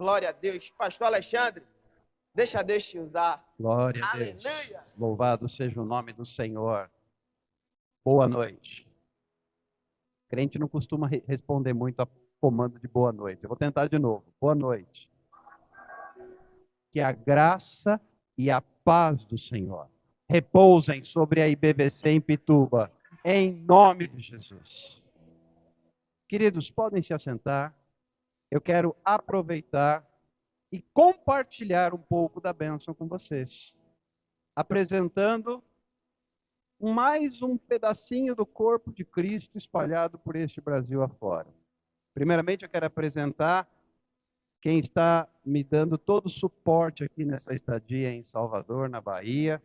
Glória a Deus. Pastor Alexandre, deixa Deus te usar. Glória a Deus. Aleluia. Louvado seja o nome do Senhor. Boa noite. Crente não costuma responder muito a comando de boa noite. Eu vou tentar de novo. Boa noite. Que a graça e a paz do Senhor repousem sobre a IBVC em Pituba, em nome de Jesus. Queridos, podem se assentar. Eu quero aproveitar e compartilhar um pouco da bênção com vocês, apresentando mais um pedacinho do corpo de Cristo espalhado por este Brasil afora. Primeiramente, eu quero apresentar quem está me dando todo o suporte aqui nessa estadia em Salvador, na Bahia,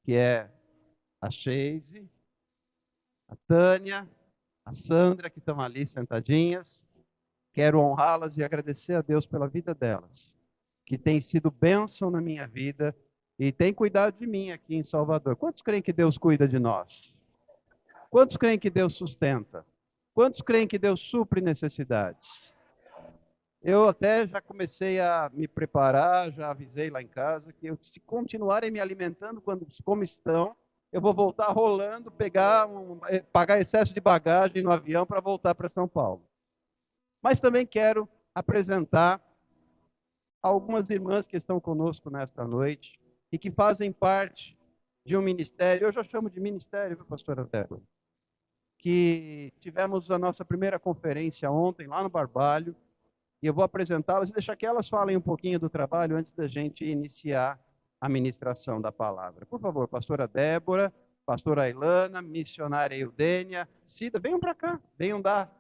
que é a Sheise, a Tânia, a Sandra, que estão ali sentadinhas. Quero honrá-las e agradecer a Deus pela vida delas, que tem sido bênção na minha vida e tem cuidado de mim aqui em Salvador. Quantos creem que Deus cuida de nós? Quantos creem que Deus sustenta? Quantos creem que Deus supre necessidades? Eu até já comecei a me preparar, já avisei lá em casa que se continuarem me alimentando como estão, eu vou voltar rolando, pagar excesso de bagagem no avião para voltar para São Paulo. Mas também quero apresentar algumas irmãs que estão conosco nesta noite e que fazem parte de um ministério, eu já chamo de ministério, viu, pastora Débora? Que tivemos a nossa primeira conferência ontem lá no Barbalho, e eu vou apresentá-las e deixar que elas falem um pouquinho do trabalho antes da gente iniciar a ministração da palavra. Por favor, pastora Débora, pastora Ailana, missionária Eudênia, Cida, venham para cá, venham dar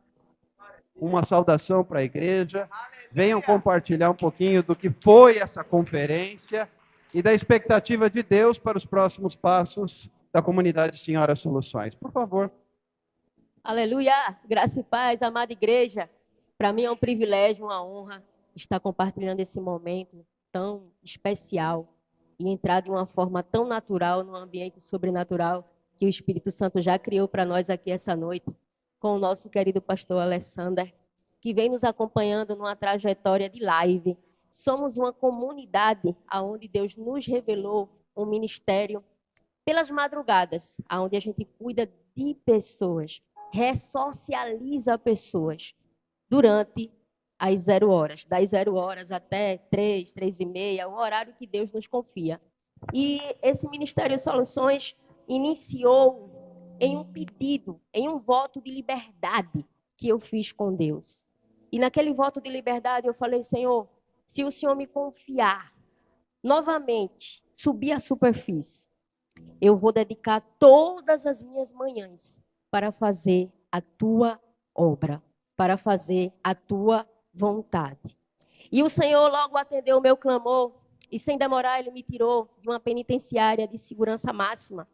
uma saudação para a igreja, venham compartilhar um pouquinho do que foi essa conferência e da expectativa de Deus para os próximos passos da comunidade Senhora Soluções. Por favor. Aleluia, graça e paz, amada igreja. Para mim é um privilégio, uma honra estar compartilhando esse momento tão especial e entrar de uma forma tão natural num ambiente sobrenatural que o Espírito Santo já criou para nós aqui essa noite, com o nosso querido pastor Alexander, que vem nos acompanhando numa trajetória de live. Somos uma comunidade onde Deus nos revelou um ministério pelas madrugadas, onde a gente cuida de pessoas, ressocializa pessoas durante as 0 horas, das 0 horas até 3, 3h30, o horário que Deus nos confia. E esse Ministério Soluções iniciou em um pedido, em um voto de liberdade que eu fiz com Deus. E naquele voto de liberdade eu falei, Senhor, se o Senhor me confiar novamente, subir à superfície, eu vou dedicar todas as minhas manhãs para fazer a tua obra, para fazer a tua vontade. E o Senhor logo atendeu o meu clamor e sem demorar ele me tirou de uma penitenciária de segurança máxima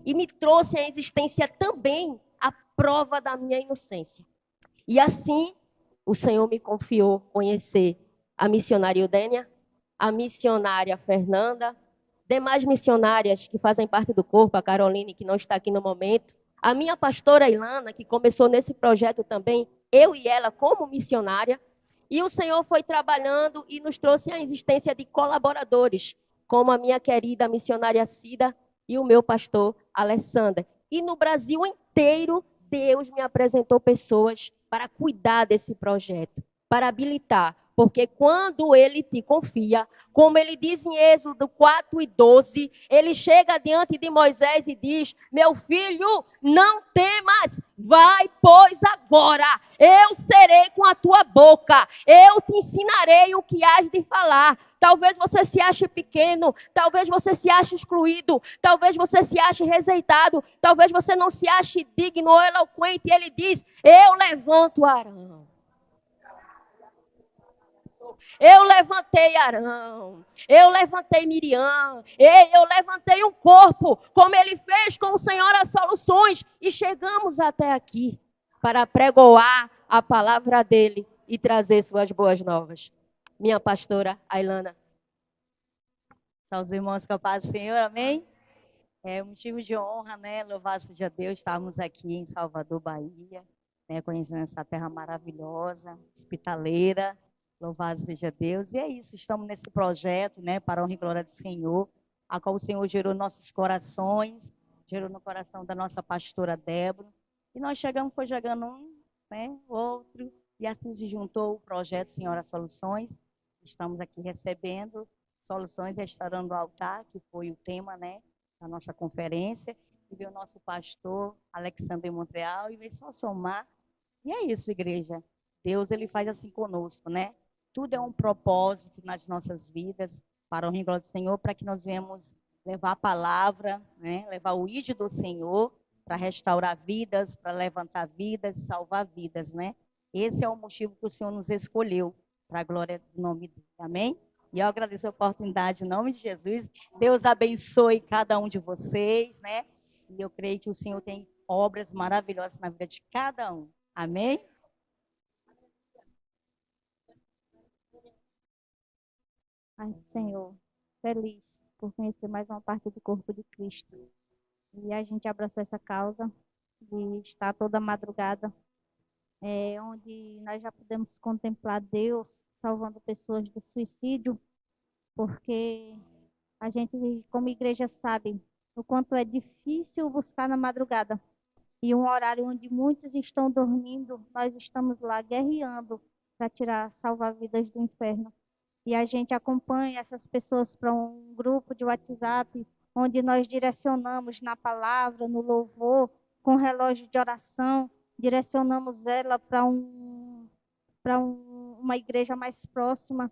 e me trouxe à existência também a prova da minha inocência. E assim o Senhor me confiou conhecer a missionária Eudênia, a missionária Fernanda, demais missionárias que fazem parte do corpo, a Caroline, que não está aqui no momento, a minha pastora Ilana, que começou nesse projeto também, eu e ela como missionária, e o Senhor foi trabalhando e nos trouxe a existência de colaboradores, como a minha querida missionária Cida e o meu pastor Alexander. E no Brasil inteiro, Deus me apresentou pessoas para cuidar desse projeto, para habilitar. Porque quando ele te confia, como ele diz em Êxodo 4:12, ele chega diante de Moisés e diz, meu filho, não temas, vai, pois agora, eu serei com a tua boca, eu te ensinarei o que has de falar. Talvez você se ache pequeno, talvez você se ache excluído, talvez você se ache rejeitado, talvez você não se ache digno ou eloquente. E ele diz, eu levanto Arão. Eu levantei Arão, eu levantei Miriam, eu levantei um corpo, como ele fez com o Senhor as soluções, e chegamos até aqui para pregoar a palavra dele e trazer suas boas novas. Minha pastora Ailana. Salve os irmãos com a paz do Senhor, amém? É um motivo de honra, né? Louvado seja Deus, estarmos aqui em Salvador, Bahia, né? Conhecendo essa terra maravilhosa, hospitaleira, Louvado seja Deus. E é isso, estamos nesse projeto, né, para a honra e glória do Senhor, a qual o Senhor gerou nossos corações, gerou no coração da nossa pastora Débora. E nós chegamos, foi chegando um, né, outro, e assim se juntou o projeto Senhora Soluções. Estamos aqui recebendo soluções, restaurando o altar, que foi o tema, né, da nossa conferência. E veio o nosso pastor Alexandre Montreal e veio só somar. E é isso, igreja. Deus, ele faz assim conosco, né? Tudo é um propósito nas nossas vidas, para o glória do Senhor, para que nós venhamos levar a palavra, né? Levar o ídolo do Senhor, para restaurar vidas, para levantar vidas, salvar vidas, né? Esse é o motivo que o Senhor nos escolheu, para a glória do nome dele. Amém? E eu agradeço a oportunidade em nome de Jesus. Deus abençoe cada um de vocês, né? E eu creio que o Senhor tem obras maravilhosas na vida de cada um. Amém? Ai, Senhor, feliz por conhecer mais uma parte do corpo de Cristo. E a gente abraçou essa causa de estar toda madrugada, onde nós já podemos contemplar Deus salvando pessoas do suicídio, porque a gente, como igreja, sabe o quanto é difícil buscar na madrugada. E um horário onde muitos estão dormindo, nós estamos lá guerreando para salvar vidas do inferno. E a gente acompanha essas pessoas para um grupo de WhatsApp, onde nós direcionamos na palavra, no louvor, com relógio de oração, direcionamos ela para uma igreja mais próxima,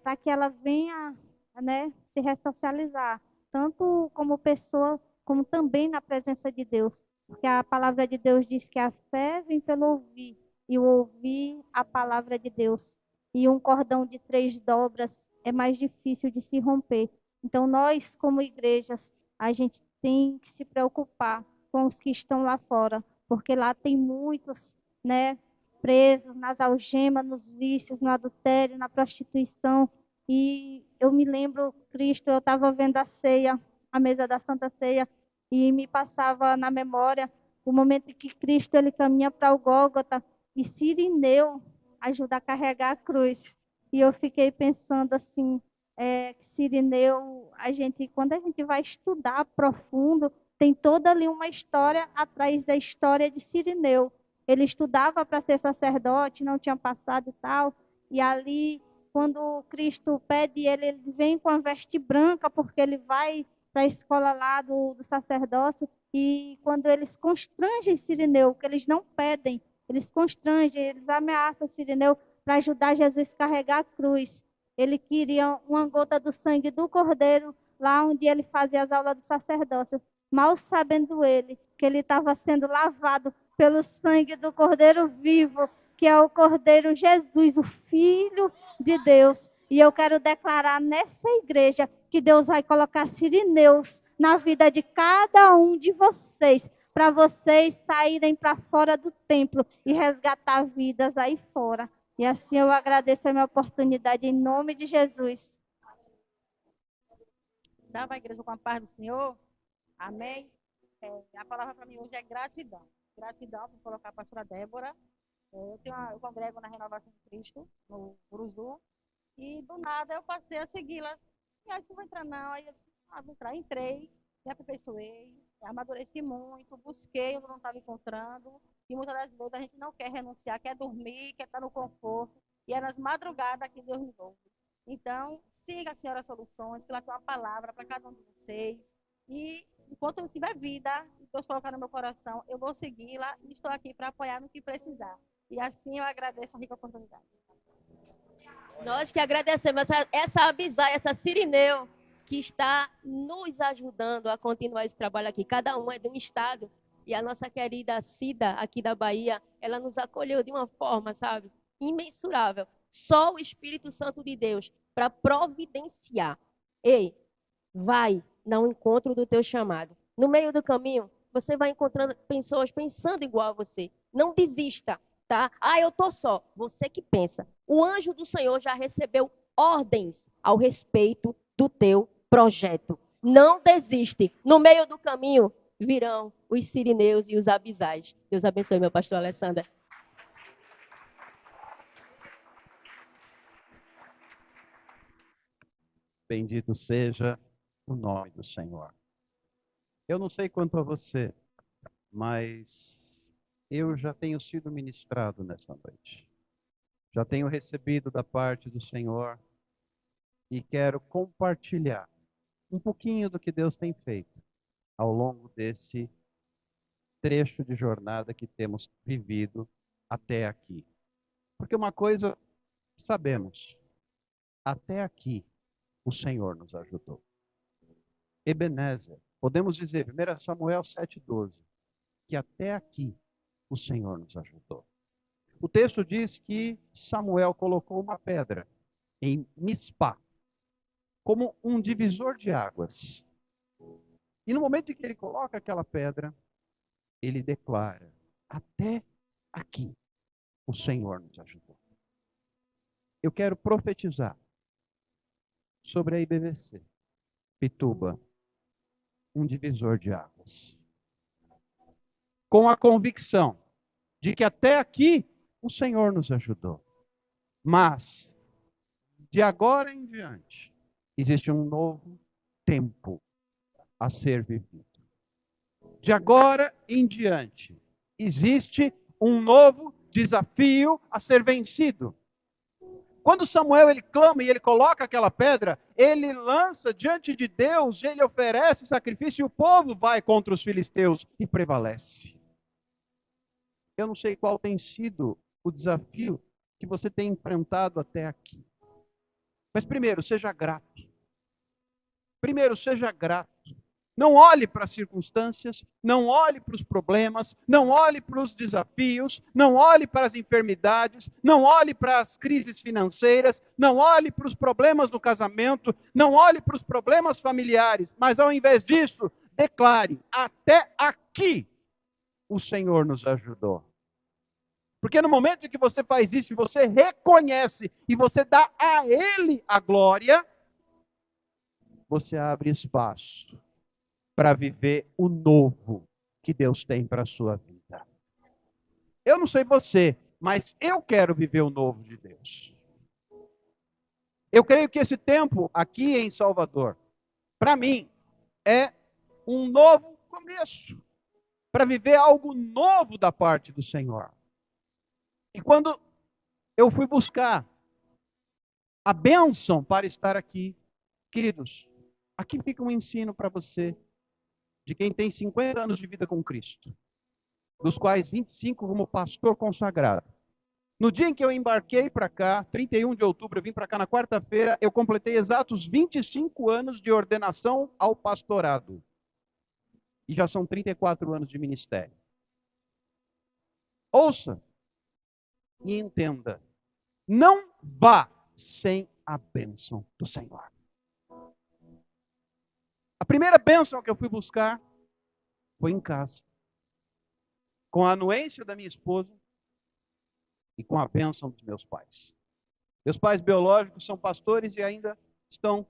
para que ela venha, né, se ressocializar, tanto como pessoa, como também na presença de Deus. Porque a palavra de Deus diz que a fé vem pelo ouvir, e o ouvir a palavra de Deus. E um cordão de 3 dobras é mais difícil de se romper. Então, nós, como igrejas, a gente tem que se preocupar com os que estão lá fora, porque lá tem muitos, né, presos nas algemas, nos vícios, no adultério, na prostituição. E eu me lembro, Cristo, eu estava vendo a ceia, a mesa da Santa Ceia, e me passava na memória o momento em que Cristo ele caminha para o Gólgota e Cirineu ajuda a carregar a cruz. E eu fiquei pensando assim, que Cirineu, quando a gente vai estudar profundo, tem toda ali uma história atrás da história de Cirineu. Ele estudava para ser sacerdote, não tinha passado e tal, e ali, quando Cristo pede ele vem com a veste branca, porque ele vai para a escola lá do sacerdócio, e quando eles constrangem Cirineu, que eles não pedem, eles constrangem, eles ameaçam Cirineu para ajudar Jesus a carregar a cruz. Ele queria uma gota do sangue do cordeiro, lá onde ele fazia as aulas do sacerdócio. Mal sabendo ele que ele estava sendo lavado pelo sangue do cordeiro vivo, que é o cordeiro Jesus, o Filho de Deus. E eu quero declarar nessa igreja que Deus vai colocar Cirineus na vida de cada um de vocês, para vocês saírem para fora do templo e resgatar vidas aí fora. E assim eu agradeço a minha oportunidade em nome de Jesus. Salve a igreja com a paz do Senhor. Amém. A palavra para mim hoje é gratidão. Gratidão por colocar a pastora Débora. Eu congrego na Renovação de Cristo, no Uruzu. E do nada eu passei a segui-la. E aí, não vou entrar não. Aí eu disse, vou entrar. Entrei, me aperfeiçoei, amadureci muito, busquei onde não estava encontrando. E muitas das vezes a gente não quer renunciar, quer dormir, quer estar no conforto. E é nas madrugadas que Deus nos ouve. Então, siga a Senhora Soluções, que ela tem uma palavra para cada um de vocês. E enquanto eu tiver vida, Deus colocar no meu coração, eu vou segui-la e estou aqui para apoiar no que precisar. E assim eu agradeço a rica oportunidade. Nós que agradecemos essa Abisai, essa Cirineu, que está nos ajudando a continuar esse trabalho aqui. Cada um é de um estado. E a nossa querida Cida, aqui da Bahia, ela nos acolheu de uma forma, sabe, imensurável. Só o Espírito Santo de Deus para providenciar. Ei, vai ao encontro do teu chamado. No meio do caminho, você vai encontrando pessoas pensando igual a você. Não desista, tá? Eu tô só. Você que pensa. O anjo do Senhor já recebeu ordens ao respeito do teu projeto. Não desiste. No meio do caminho virão os Cirineus e os Abisais. Deus abençoe, meu pastor Alessandra. Bendito seja o nome do Senhor. Eu não sei quanto a você, mas eu já tenho sido ministrado nessa noite. Já tenho recebido da parte do Senhor e quero compartilhar um pouquinho do que Deus tem feito ao longo desse trecho de jornada que temos vivido até aqui. Porque uma coisa sabemos, até aqui o Senhor nos ajudou. Ebenezer, podemos dizer, 1 Samuel 7,12, que até aqui o Senhor nos ajudou. O texto diz que Samuel colocou uma pedra em Mispá, como um divisor de águas. E no momento em que ele coloca aquela pedra, ele declara, até aqui o Senhor nos ajudou. Eu quero profetizar sobre a IBVC, Pituba, um divisor de águas. Com a convicção de que até aqui o Senhor nos ajudou. Mas, de agora em diante, existe um novo tempo a ser vivido. De agora em diante, existe um novo desafio a ser vencido. Quando Samuel ele clama e ele coloca aquela pedra, ele lança diante de Deus, ele oferece sacrifício e o povo vai contra os filisteus e prevalece. Eu não sei qual tem sido o desafio que você tem enfrentado até aqui. Mas primeiro, seja grato. Primeiro, seja grato. Não olhe para as circunstâncias, não olhe para os problemas, não olhe para os desafios, não olhe para as enfermidades, não olhe para as crises financeiras, não olhe para os problemas no casamento, não olhe para os problemas familiares, mas ao invés disso, declare, até aqui o Senhor nos ajudou. Porque no momento em que você faz isso, e você reconhece e você dá a Ele a glória, você abre espaço para viver o novo que Deus tem para a sua vida. Eu não sei você, mas eu quero viver o novo de Deus. Eu creio que esse tempo aqui em Salvador, para mim, é um novo começo. Para viver algo novo da parte do Senhor. E quando eu fui buscar a bênção para estar aqui, queridos, aqui fica um ensino para você, de quem tem 50 anos de vida com Cristo, dos quais 25 como pastor consagrado. No dia em que eu embarquei para cá, 31 de outubro, eu vim para cá na quarta-feira, eu completei exatos 25 anos de ordenação ao pastorado. E já são 34 anos de ministério. Ouça e entenda. Não vá sem a bênção do Senhor. A primeira bênção que eu fui buscar foi em casa. Com a anuência da minha esposa e com a bênção dos meus pais. Meus pais biológicos são pastores e ainda estão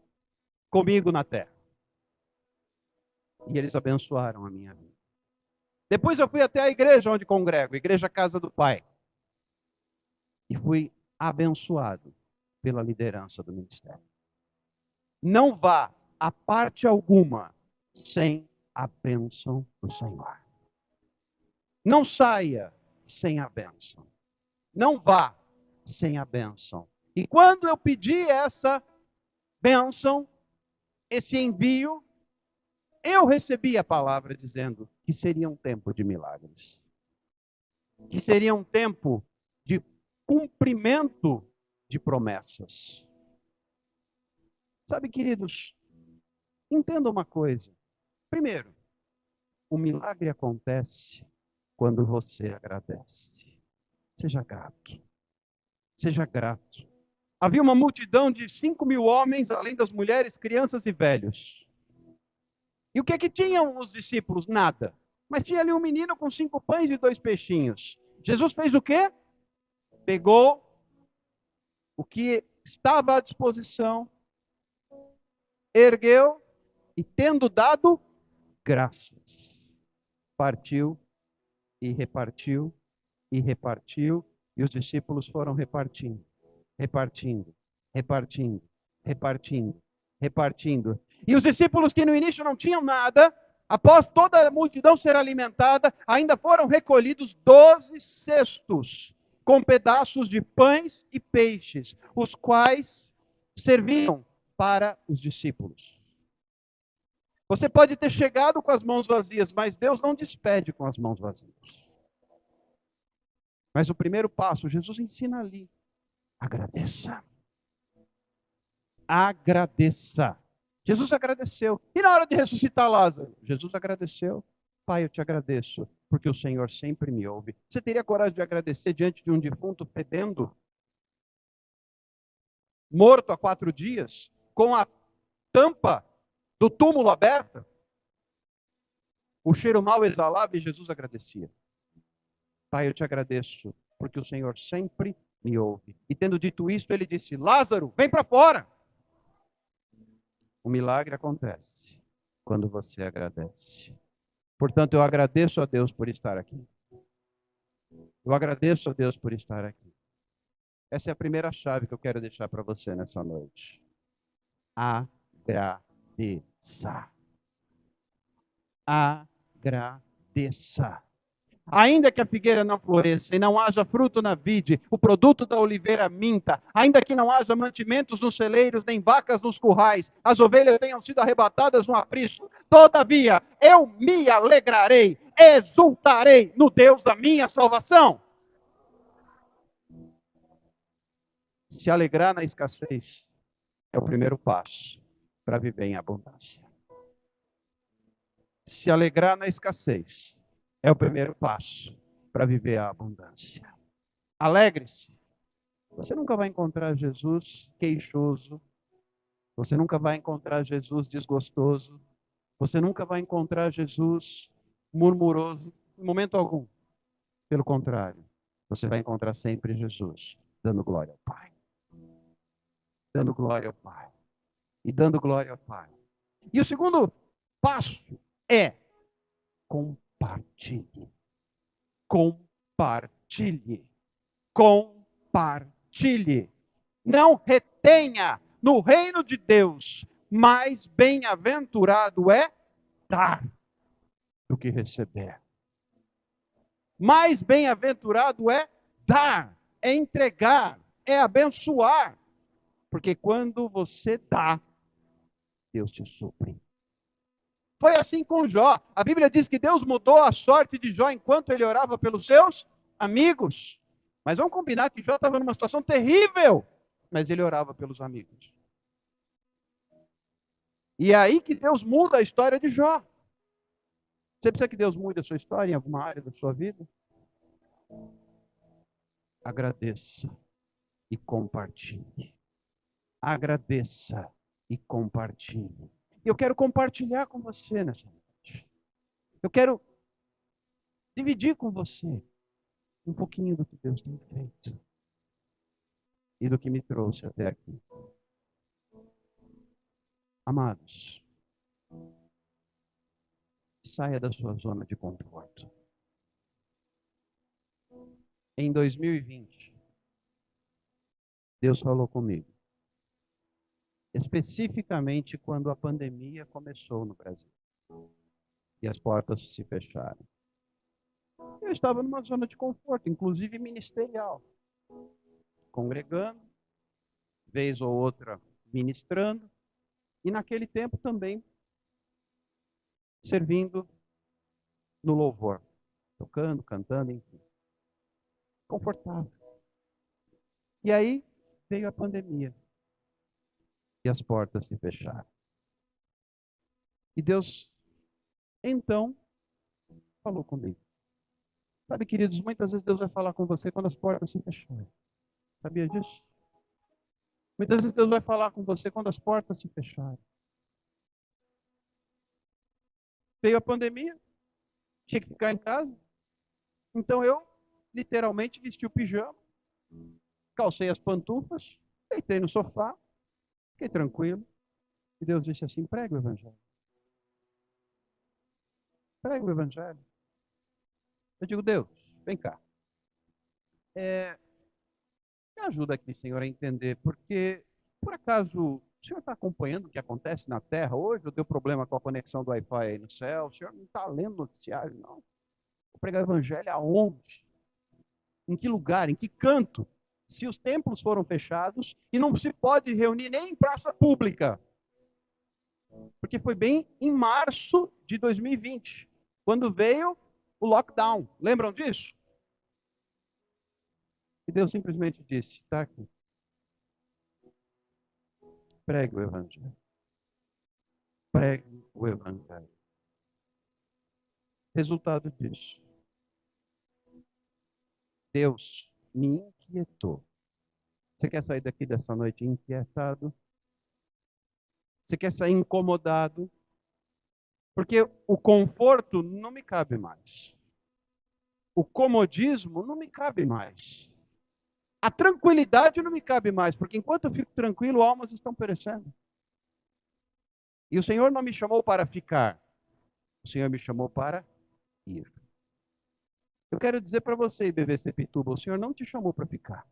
comigo na terra. E eles abençoaram a minha vida. Depois eu fui até a igreja onde congrego, a Igreja Casa do Pai. E fui abençoado pela liderança do ministério. Não vá a parte alguma sem a bênção do Senhor. Não saia sem a bênção. Não vá sem a bênção. E quando eu pedi essa bênção, esse envio, eu recebi a palavra dizendo que seria um tempo de milagres. Que seria um tempo de cumprimento de promessas. Sabe, queridos, entenda uma coisa. Primeiro, o milagre acontece quando você agradece. Seja grato. Seja grato. Havia uma multidão de 5.000 homens, além das mulheres, crianças e velhos. E o que que tinham os discípulos? Nada. Mas tinha ali um menino com 5 pães e 2 peixinhos. Jesus fez o quê? Pegou o que estava à disposição, ergueu e, tendo dado graças, partiu e repartiu e repartiu, e os discípulos foram repartindo, repartindo, repartindo, repartindo. repartindo. E os discípulos que no início não tinham nada, após toda a multidão ser alimentada, ainda foram recolhidos 12 cestos com pedaços de pães e peixes, os quais serviam para os discípulos. Você pode ter chegado com as mãos vazias, mas Deus não despede com as mãos vazias. Mas o primeiro passo, Jesus ensina ali: agradeça. Agradeça. Jesus agradeceu. E na hora de ressuscitar Lázaro, Jesus agradeceu. Pai, eu te agradeço, porque o Senhor sempre me ouve. Você teria coragem de agradecer diante de um defunto fedendo? Morto há 4 dias? Com a tampa do túmulo aberta? O cheiro mal exalava e Jesus agradecia. Pai, eu te agradeço, porque o Senhor sempre me ouve. E tendo dito isso, ele disse: Lázaro, vem para fora. O milagre acontece quando você agradece. Portanto, eu agradeço a Deus por estar aqui. Eu agradeço a Deus por estar aqui. Essa é a primeira chave que eu quero deixar para você nessa noite. Agradeça. Agradeça. Ainda que a figueira não floresça e não haja fruto na vide, o produto da oliveira minta, ainda que não haja mantimentos nos celeiros, nem vacas nos currais, as ovelhas tenham sido arrebatadas no aprisco, todavia eu me alegrarei, exultarei no Deus da minha salvação. Se alegrar na escassez é o primeiro passo para viver em abundância. Se alegrar na escassez é o primeiro passo para viver a abundância. Alegre-se. Você nunca vai encontrar Jesus queixoso. Você nunca vai encontrar Jesus desgostoso. Você nunca vai encontrar Jesus murmuroso, em momento algum. Pelo contrário, você vai encontrar sempre Jesus dando glória ao Pai. Dando glória ao Pai. E dando glória ao Pai. E o segundo passo é compartilhe. Compartilhe. Compartilhe. Não retenha. No reino de Deus, mais bem-aventurado é dar do que receber. Mais bem-aventurado é dar, é entregar, é abençoar. Porque quando você dá, Deus te supre. Foi assim com Jó. A Bíblia diz que Deus mudou a sorte de Jó enquanto ele orava pelos seus amigos. Mas vamos combinar que Jó estava numa situação terrível, mas ele orava pelos amigos. E é aí que Deus muda a história de Jó. Você precisa que Deus mude a sua história em alguma área da sua vida? Agradeça e compartilhe. Agradeça e compartilhe. Eu quero compartilhar com você nessa noite. Eu quero dividir com você um pouquinho do que Deus tem feito e do que me trouxe até aqui. Amados, saia da sua zona de conforto. Em 2020, Deus falou comigo. Especificamente quando a pandemia começou no Brasil. E as portas se fecharam. Eu estava numa zona de conforto, inclusive ministerial. Congregando, vez ou outra ministrando. E naquele tempo também servindo no louvor. Tocando, cantando, enfim. Confortável. E aí veio a pandemia. E as portas se fecharam. E Deus, então, falou comigo. Sabe, queridos, muitas vezes Deus vai falar com você quando as portas se fecharem. Sabia disso? Muitas vezes Deus vai falar com você quando as portas se fecharem. Veio a pandemia, tinha que ficar em casa. Então eu, literalmente, vesti o pijama, calcei as pantufas, deitei no sofá, fiquei tranquilo. E Deus disse assim: pregue o Evangelho. Pregue o Evangelho. Eu digo: Deus, vem cá. Me ajuda aqui, Senhor, a entender, porque, por acaso, o O senhor está acompanhando o que acontece na Terra hoje? Ou deu problema com a conexão do Wi-Fi aí no céu? O senhor não está lendo noticiário, não? Vou pregar o evangelho aonde? Em que lugar? Em que canto? Se os templos foram fechados e não se pode reunir nem em praça pública. Porque foi bem em março de 2020, quando veio o lockdown. Lembram disso? E Deus simplesmente disse, está aqui. Pregue o evangelho. Pregue o evangelho. Resultado disso. Deus me inquietou. Você quer sair daqui dessa noite inquietado? Você quer sair incomodado? Porque o conforto não me cabe mais. O comodismo não me cabe mais. A tranquilidade não me cabe mais, porque enquanto eu fico tranquilo, almas estão perecendo. E o Senhor não me chamou para ficar. O Senhor me chamou para ir. Eu quero dizer para você, IBVC Pituba, o Senhor não te chamou para ficar.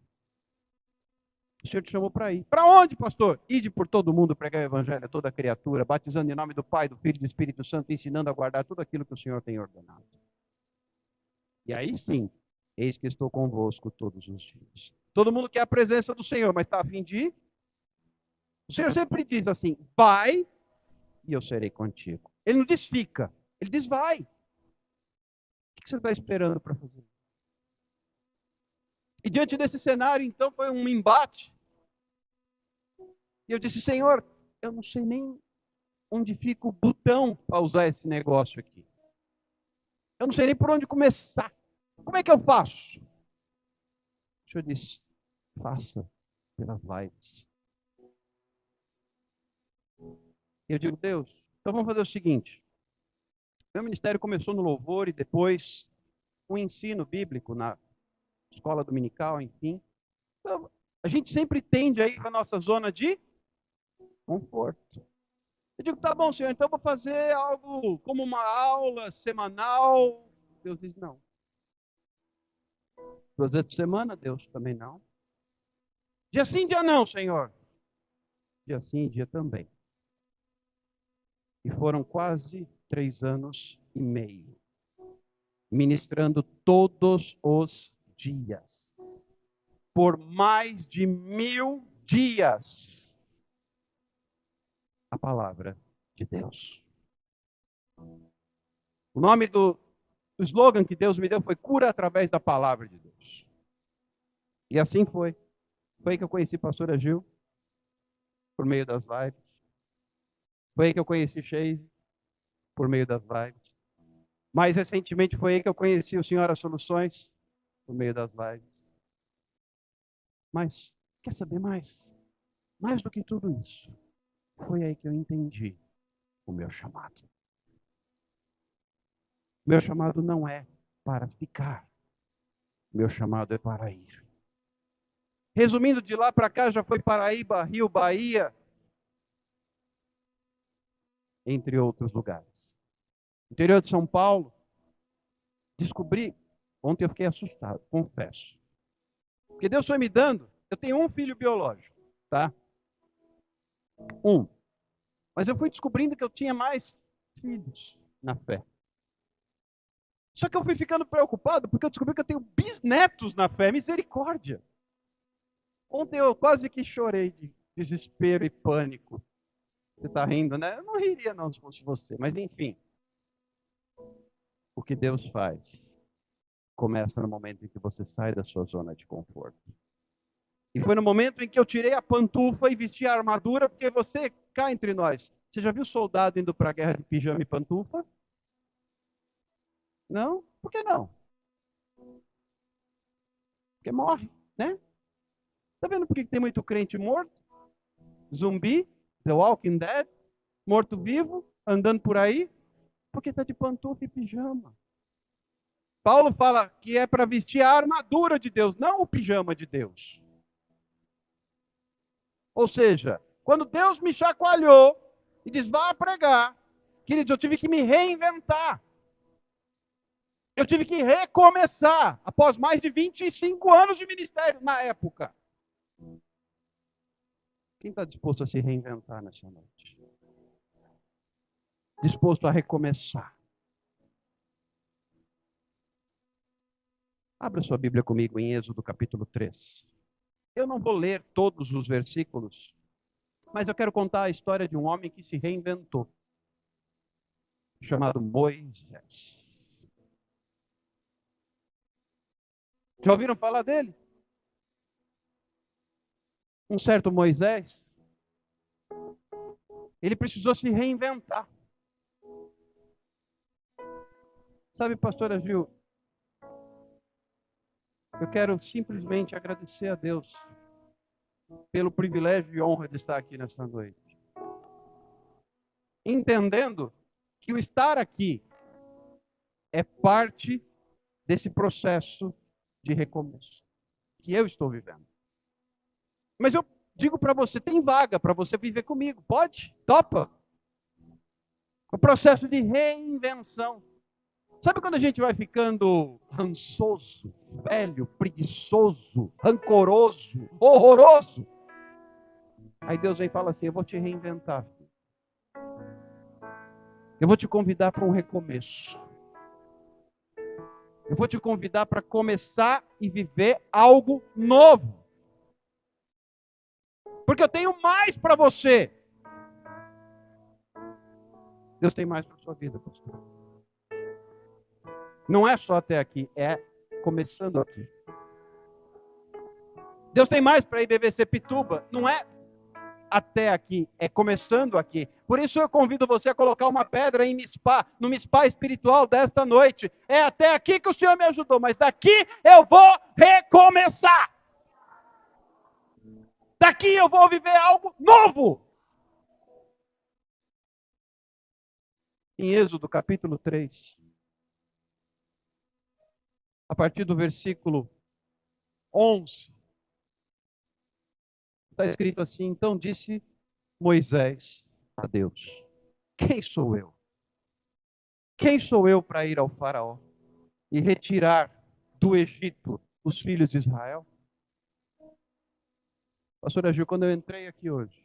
O Senhor te chamou para ir. Para onde, pastor? Ide por todo mundo, pregar o evangelho a toda criatura, batizando em nome do Pai, do Filho e do Espírito Santo, ensinando a guardar tudo aquilo que o Senhor tem ordenado. E aí sim, eis que estou convosco todos os dias. Todo mundo quer a presença do Senhor, mas está a fim de ir? O Senhor sempre diz assim, vai e eu serei contigo. Ele não diz fica, ele diz vai. O que você está esperando para fazer? E diante desse cenário, então, foi um embate. E eu disse, Senhor, eu não sei nem onde fica o botão para usar esse negócio aqui. Eu não sei nem por onde começar. Como é que eu faço? O Senhor disse, faça pelas lives. Eu digo, Deus, então vamos fazer o seguinte. Meu ministério começou no louvor e depois o ensino bíblico na escola dominical, enfim. Então, a gente sempre tende a ir para a nossa zona de conforto. Eu digo, tá bom, Senhor, então eu vou fazer algo como uma aula semanal. Deus diz, não. 2 vezes por semana, Deus também não. Dia sim, dia não, Senhor. Dia sim, dia também. E foram quase 3 anos e meio. Ministrando todos os dias. Por mais de 1000 dias. A palavra de Deus. O nome do slogan que Deus me deu foi cura através da palavra de Deus. E assim foi. Foi aí que eu conheci a pastora Gil, por meio das lives. Foi aí que eu conheci Sheise, por meio das lives. Mais recentemente foi aí que eu conheci o Senhora Soluções, por meio das lives. Mas, quer saber mais? Mais do que tudo isso, foi aí que eu entendi o meu chamado. Meu chamado não é para ficar. Meu chamado é para ir. Resumindo, de lá para cá já foi Paraíba, Rio, Bahia, entre outros lugares. Interior de São Paulo, descobri, ontem eu fiquei assustado, confesso. Porque Deus foi me dando, eu tenho um filho biológico, tá? Um. Mas eu fui descobrindo que eu tinha mais filhos na fé. Só que eu fui ficando preocupado porque eu descobri que eu tenho bisnetos na fé, misericórdia. Ontem eu quase que chorei de desespero e pânico. Você está rindo, né? Eu não riria não se fosse você, mas enfim. O que Deus faz começa no momento em que você sai da sua zona de conforto. E foi no momento em que eu tirei a pantufa e vesti a armadura, porque você, cá entre nós, você já viu soldado indo para a guerra de pijama e pantufa? Não? Por que não? Porque morre, né? Tá vendo por que tem muito crente morto? Zumbi, The Walking Dead, morto-vivo, andando por aí, porque está de pantufa e pijama. Paulo fala que é para vestir a armadura de Deus, não o pijama de Deus. Ou seja, quando Deus me chacoalhou e diz, vá pregar, queridos, eu tive que me reinventar. Eu tive que recomeçar, após mais de 25 anos de ministério na época. Quem está disposto a se reinventar nessa noite? Disposto a recomeçar? Abra sua Bíblia comigo em Êxodo capítulo 3. Eu não vou ler todos os versículos, mas eu quero contar a história de um homem que se reinventou, chamado Moisés. Já ouviram falar dele? Um certo Moisés, ele precisou se reinventar. Sabe, pastora Gil, eu quero simplesmente agradecer a Deus pelo privilégio e honra de estar aqui nessa noite. Entendendo que o estar aqui é parte desse processo de recomeço que eu estou vivendo. Mas eu digo para você, tem vaga para você viver comigo. Pode? Topa? O processo de reinvenção. Sabe quando a gente vai ficando rançoso, velho, preguiçoso, rancoroso, horroroso? Aí Deus vem e fala assim, eu vou te reinventar. Eu vou te convidar para um recomeço. Eu vou te convidar para começar e viver algo novo. Porque eu tenho mais para você. Deus tem mais para a sua vida, pastor. Não é só até aqui, é começando aqui. Deus tem mais para IBVC Pituba. Não é até aqui, é começando aqui. Por isso eu convido você a colocar uma pedra em Mispá, no Mispá espiritual desta noite. É até aqui que o Senhor me ajudou, mas daqui eu vou recomeçar. Daqui eu vou viver algo novo. Em Êxodo capítulo 3, a partir do versículo 11, está escrito assim, então disse Moisés a Deus, quem sou eu? Quem sou eu para ir ao faraó e retirar do Egito os filhos de Israel? Pastora Gil, quando eu entrei aqui hoje,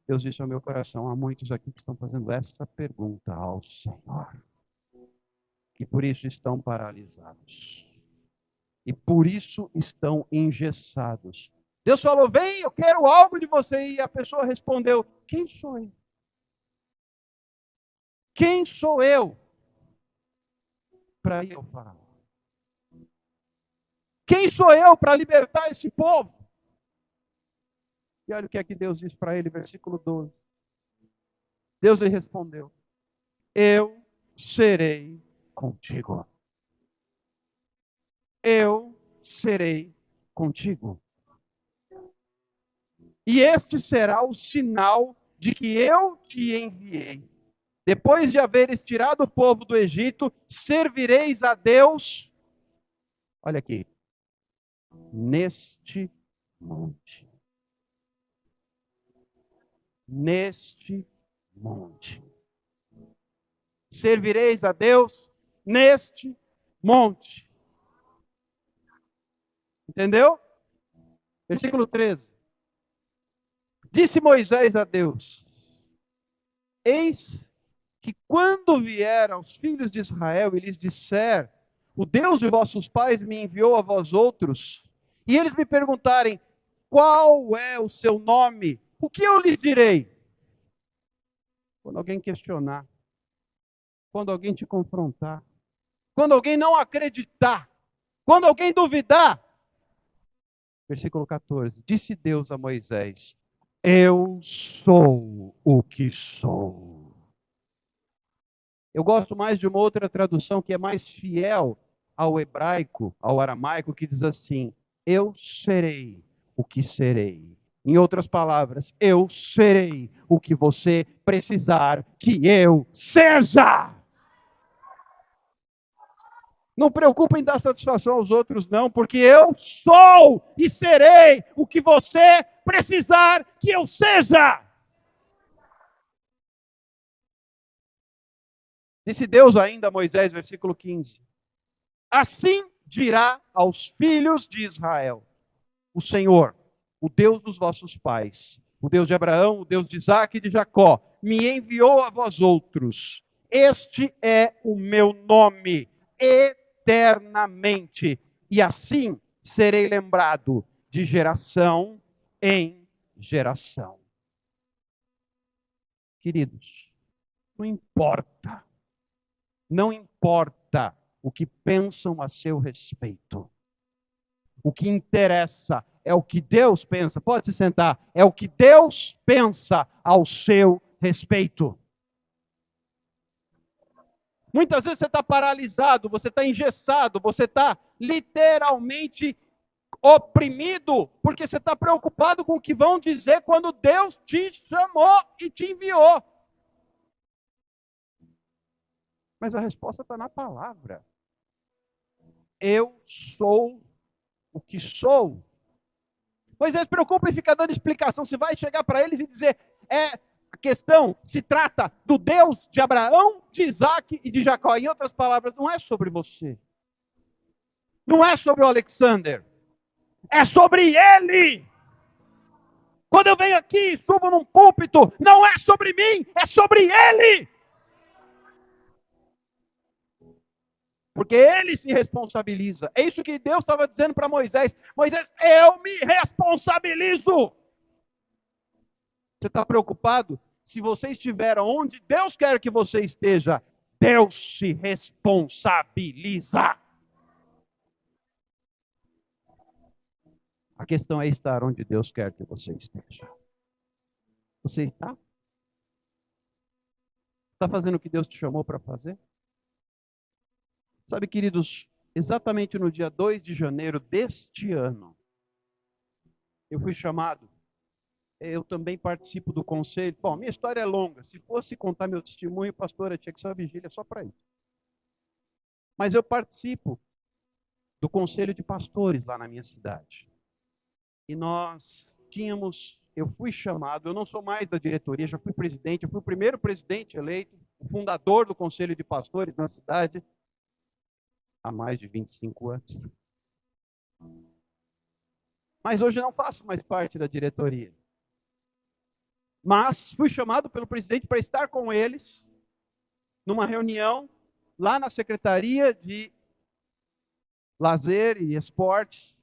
Deus disse ao meu coração, há muitos aqui que estão fazendo essa pergunta ao Senhor. E por isso estão paralisados. E por isso estão engessados. Deus falou, vem, eu quero algo de você. E a pessoa respondeu, quem sou eu? Quem sou eu para ir ao faraó? Quem sou eu para libertar esse povo? E olha o que é que Deus diz para ele, versículo 12. Deus lhe respondeu, eu serei contigo. Eu serei contigo. E este será o sinal de que eu te enviei. Depois de haveres tirado o povo do Egito, servireis a Deus, olha aqui, neste monte. Neste monte. Servireis a Deus neste monte. Entendeu? Versículo 13. Disse Moisés a Deus, eis que quando vier aos filhos de Israel e lhes disser, o Deus de vossos pais me enviou a vós outros, e eles me perguntarem, qual é o seu nome? O que eu lhes direi? Quando alguém questionar, quando alguém te confrontar, quando alguém não acreditar, quando alguém duvidar. Versículo 14. Disse Deus a Moisés, eu sou o que sou. Eu gosto mais de uma outra tradução que é mais fiel ao hebraico, ao aramaico, que diz assim, eu serei o que serei. Em outras palavras, eu serei o que você precisar que eu seja. Não preocupe em dar satisfação aos outros, não, porque eu sou e serei o que você precisar que eu seja. Disse Deus ainda a Moisés, versículo 15. Assim dirá aos filhos de Israel, o Senhor, o Deus dos vossos pais, o Deus de Abraão, o Deus de Isaac e de Jacó, me enviou a vós outros. Este é o meu nome, eternamente. E assim serei lembrado de geração em geração. Queridos, não importa o que pensam a seu respeito. O que interessa é o que Deus pensa. Pode se sentar. É o que Deus pensa ao seu respeito. Muitas vezes você está paralisado, você está engessado, você está literalmente oprimido, porque você está preocupado com o que vão dizer quando Deus te chamou e te enviou. Mas a resposta está na palavra. Eu sou o que sou. Moisés se preocupa em ficar dando explicação. Você vai chegar para eles e dizer, a questão se trata do Deus de Abraão, de Isaac e de Jacó. Em outras palavras, não é sobre você. Não é sobre o Alexander. É sobre ele. Quando eu venho aqui e subo num púlpito, não é sobre mim, é sobre ele. Porque ele se responsabiliza. É isso que Deus estava dizendo para Moisés. Moisés, eu me responsabilizo. Você está preocupado? Se você estiver onde Deus quer que você esteja, Deus se responsabiliza. A questão é estar onde Deus quer que você esteja. Você está? Está fazendo o que Deus te chamou para fazer? Sabe, queridos, exatamente no dia 2 de janeiro deste ano, eu fui chamado. Eu também participo do conselho. Bom, minha história é longa. Se fosse contar meu testemunho, pastora, tinha que ser uma vigília só para isso. Mas eu participo do conselho de pastores lá na minha cidade. E eu fui chamado, eu não sou mais da diretoria, já fui presidente, eu fui o primeiro presidente eleito, o fundador do conselho de pastores na cidade, há mais de 25 anos. Mas hoje não faço mais parte da diretoria. Mas fui chamado pelo presidente para estar com eles numa reunião lá na Secretaria de Lazer e Esportes,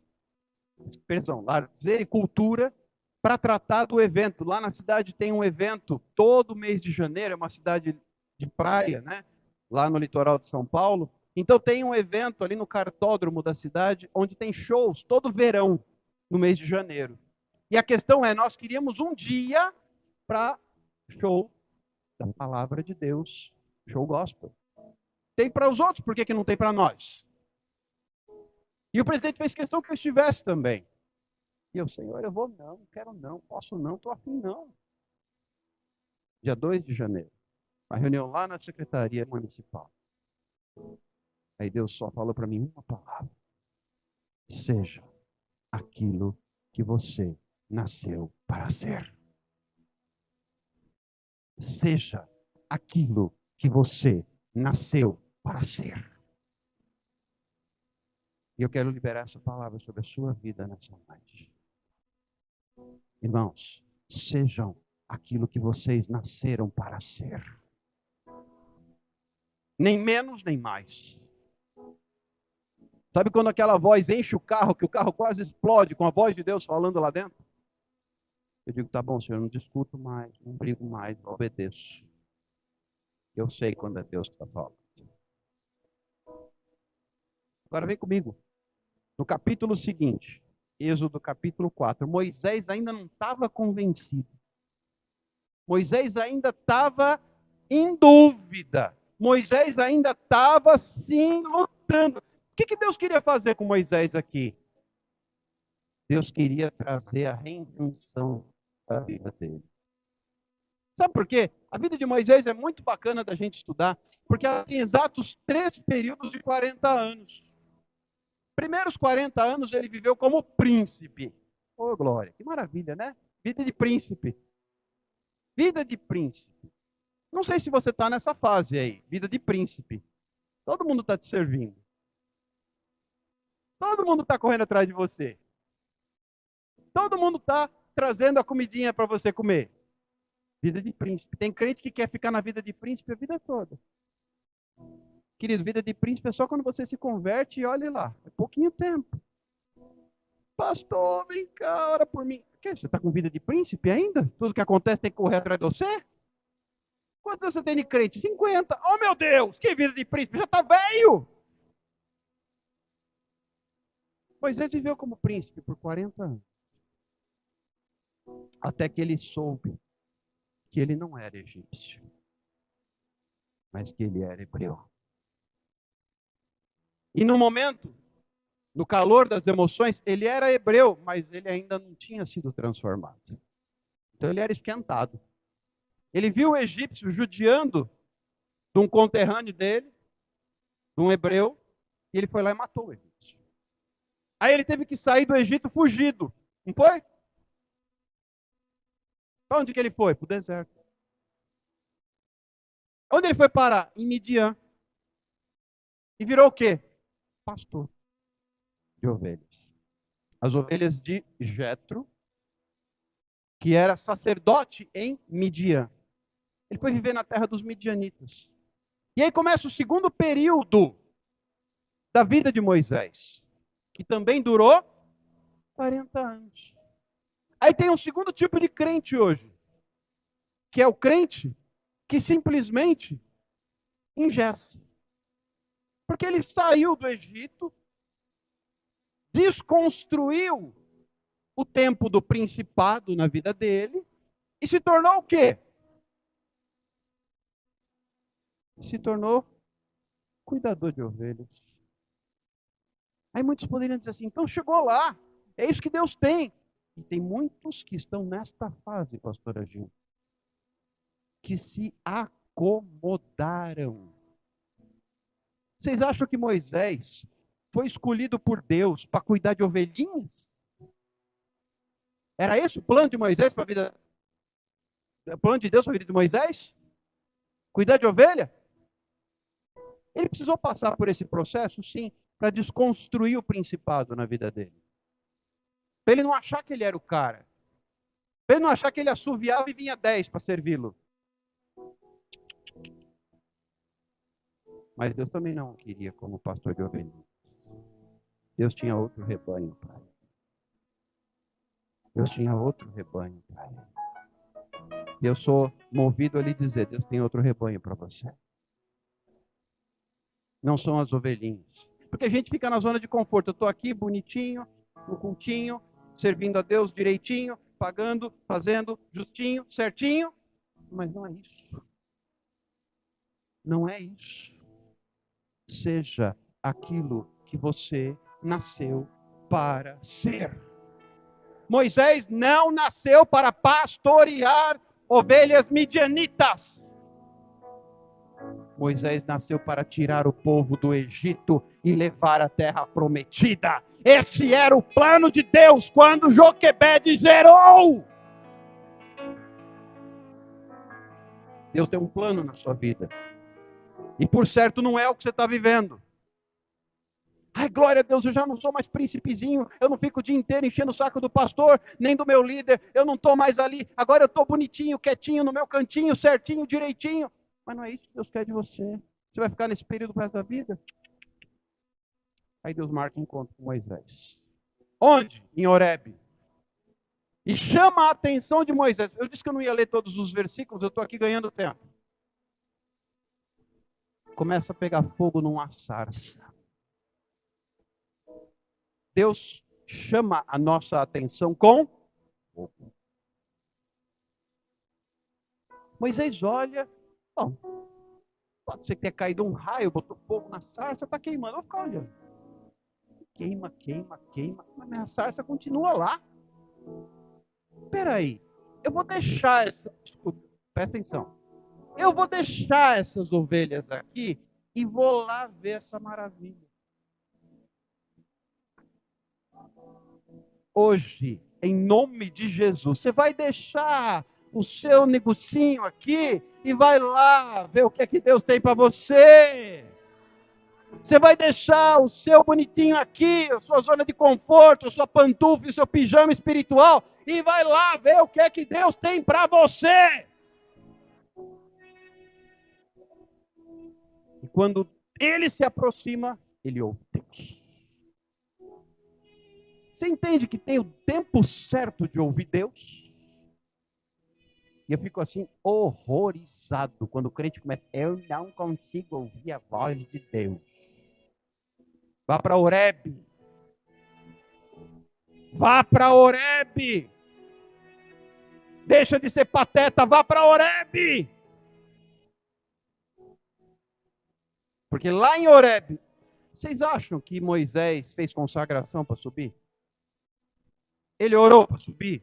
Lazer e Cultura, para tratar do evento. Lá na cidade tem um evento todo mês de janeiro, é uma cidade de praia, né? Lá no litoral de São Paulo. Então tem um evento ali no cartódromo da cidade, onde tem shows todo verão, no mês de janeiro. E a questão é, nós queríamos um dia para show da palavra de Deus, show gospel. Tem para os outros, por que não tem para nós? E o presidente fez questão que eu estivesse também. E eu, Senhor, eu vou não quero não, posso não, estou afim não. Dia 2 de janeiro, a reunião lá na Secretaria Municipal. Aí Deus só falou para mim uma palavra. Seja aquilo que você nasceu para ser. Seja aquilo que você nasceu para ser. E eu quero liberar essa palavra sobre a sua vida nessa noite. Irmãos, sejam aquilo que vocês nasceram para ser. Nem menos, nem mais. Sabe quando aquela voz enche o carro, que o carro quase explode com a voz de Deus falando lá dentro? Eu digo, tá bom, Senhor, não discuto mais, não brigo mais, obedeço. Eu sei quando é Deus que está falando. Agora vem comigo. No capítulo seguinte, Êxodo capítulo 4, Moisés ainda não estava convencido. Moisés ainda estava em dúvida. Moisés ainda estava sim lutando. O que Deus queria fazer com Moisés aqui? Deus queria trazer a reinvenção da vida dele. Sabe por quê? A vida de Moisés é muito bacana da gente estudar, porque ela tem exatos 3 períodos de 40 anos. Primeiros 40 anos ele viveu como príncipe. Oh, glória, que maravilha, né? Vida de príncipe. Vida de príncipe. Não sei se você está nessa fase aí, vida de príncipe. Todo mundo está te servindo. Todo mundo está correndo atrás de você. Todo mundo está trazendo a comidinha para você comer. Vida de príncipe. Tem crente que quer ficar na vida de príncipe a vida toda. Querido, vida de príncipe é só quando você se converte e olhe lá. É pouquinho tempo. Pastor, vem cá, ora por mim. O quê? Você está com vida de príncipe ainda? Tudo que acontece tem que correr atrás de você? Quantos anos você tem de crente? 50. Oh, meu Deus, que vida de príncipe, já está velho. Moisés viveu como príncipe por 40 anos. Até que ele soube que ele não era egípcio, mas que ele era hebreu. E no momento, no calor das emoções, ele era hebreu, mas ele ainda não tinha sido transformado. Então ele era esquentado. Ele viu o egípcio judiando de um conterrâneo dele, de um hebreu, e ele foi lá e matou o egípcio. Aí ele teve que sair do Egito fugido, não foi? Para onde que ele foi? Para o deserto. Onde ele foi parar? Em Midian. E virou o quê? Pastor de ovelhas. As ovelhas de Jetro, que era sacerdote em Midian. Ele foi viver na terra dos midianitas. E aí começa o segundo período da vida de Moisés, que também durou 40 anos. Aí tem um segundo tipo de crente hoje, que é o crente que simplesmente engessa. Porque ele saiu do Egito, desconstruiu o tempo do principado na vida dele e se tornou o quê? Se tornou cuidador de ovelhas. Aí muitos poderiam dizer assim, então chegou lá, é isso que Deus tem. E tem muitos que estão nesta fase, pastora Gil, que se acomodaram. Vocês acham que Moisés foi escolhido por Deus para cuidar de ovelhinhas? Era esse o plano de Moisés para a vida? O plano de Deus para a vida de Moisés? Cuidar de ovelha? Ele precisou passar por esse processo, sim, para desconstruir o principado na vida dele. Para ele não achar que ele era o cara. Para ele não achar que ele assoviava e vinha 10 para servi-lo. Mas Deus também não queria como pastor de ovelhinhas. Deus tinha outro rebanho para ele. Deus tinha outro rebanho para ele. E eu sou movido a lhe dizer, Deus tem outro rebanho para você. Não são as ovelhinhas. Porque a gente fica na zona de conforto. Eu estou aqui bonitinho, no cultinho, servindo a Deus direitinho, pagando, fazendo justinho, certinho. Mas não é isso. Não é isso. Seja aquilo que você nasceu para ser. Moisés não nasceu para pastorear ovelhas midianitas. Moisés nasceu para tirar o povo do Egito e levar a terra prometida. Esse era o plano de Deus quando Joquebede gerou. Deus tem um plano na sua vida. E por certo não é o que você está vivendo. Ai, glória a Deus, eu já não sou mais príncipezinho, eu não fico o dia inteiro enchendo o saco do pastor, nem do meu líder, eu não estou mais ali, agora eu estou bonitinho, quietinho, no meu cantinho, certinho, direitinho. Mas não é isso que Deus quer de você. Você vai ficar nesse período para a vida? Aí Deus marca encontro com Moisés. Onde? Em Horebe. E chama a atenção de Moisés. Eu disse que eu não ia ler todos os versículos, eu estou aqui ganhando tempo. Começa a pegar fogo numa sarça. Deus chama a nossa atenção com fogo. Moisés olha, bom, pode ser que tenha caído um raio, botou fogo na sarça, está queimando, eu vou ficar olhando. Queima, queima, queima, mas a sarça continua lá. Espera aí, eu vou deixar escuta, presta atenção. Eu vou deixar essas ovelhas aqui e vou lá ver essa maravilha. Hoje, em nome de Jesus, você vai deixar o seu negocinho aqui e vai lá ver o que é que Deus tem para você. Você vai deixar o seu bonitinho aqui, a sua zona de conforto, a sua pantufa, o seu pijama espiritual e vai lá ver o que é que Deus tem para você. E quando ele se aproxima, ele ouve Deus. Você entende que tem o tempo certo de ouvir Deus? E eu fico assim, horrorizado, quando o crente começa, eu não consigo ouvir a voz de Deus. Vá para Horebe. Vá para Horebe. Deixa de ser pateta, vá para Horebe. Porque lá em Horebe, vocês acham que Moisés fez consagração para subir? Ele orou para subir?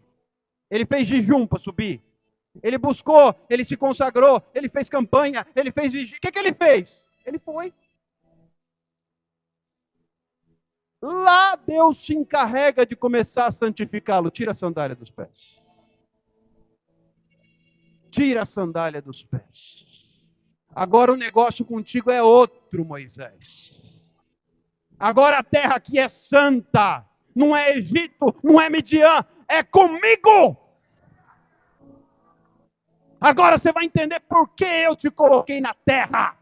Ele fez jejum para subir? Ele buscou, ele se consagrou, ele fez campanha, ele fez vigília. O que ele fez? Ele foi. Lá Deus se encarrega de começar a santificá-lo. Tira a sandália dos pés. Tira a sandália dos pés. Agora o negócio contigo é outro, Moisés. Agora a terra aqui é santa. Não é Egito, não é Midian, é comigo. Agora você vai entender por que eu te coloquei na terra.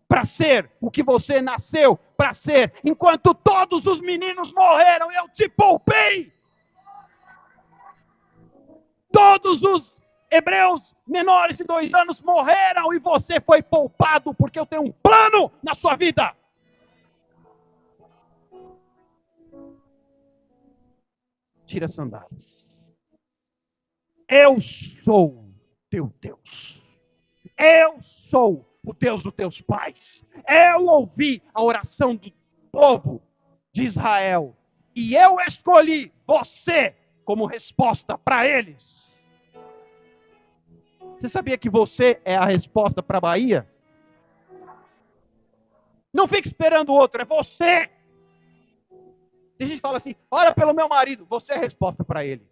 Para ser o que você nasceu para ser. Enquanto todos os meninos morreram, eu te poupei. Todos os hebreus menores de 2 anos morreram e você foi poupado porque eu tenho um plano na sua vida. Tira as sandálias. Eu sou teu Deus. Eu sou o Deus dos teus pais. Eu ouvi a oração do povo de Israel. E eu escolhi você como resposta para eles. Você sabia que você é a resposta para a Bahia? Não fique esperando o outro, é você. Tem gente que fala assim, ora pelo meu marido, você é a resposta para ele.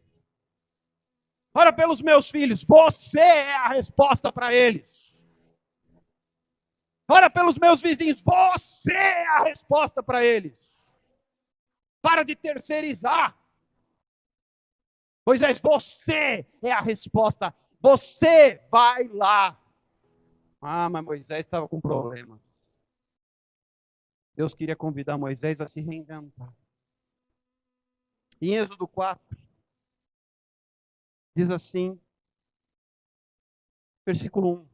Ora pelos meus filhos, você é a resposta para eles. Ora pelos meus vizinhos, você é a resposta para eles. Para de terceirizar. Moisés, você é a resposta. Você vai lá. Ah, mas Moisés estava com problemas. Deus queria convidar Moisés a se reinventar. Em Êxodo 4, diz assim, versículo 1.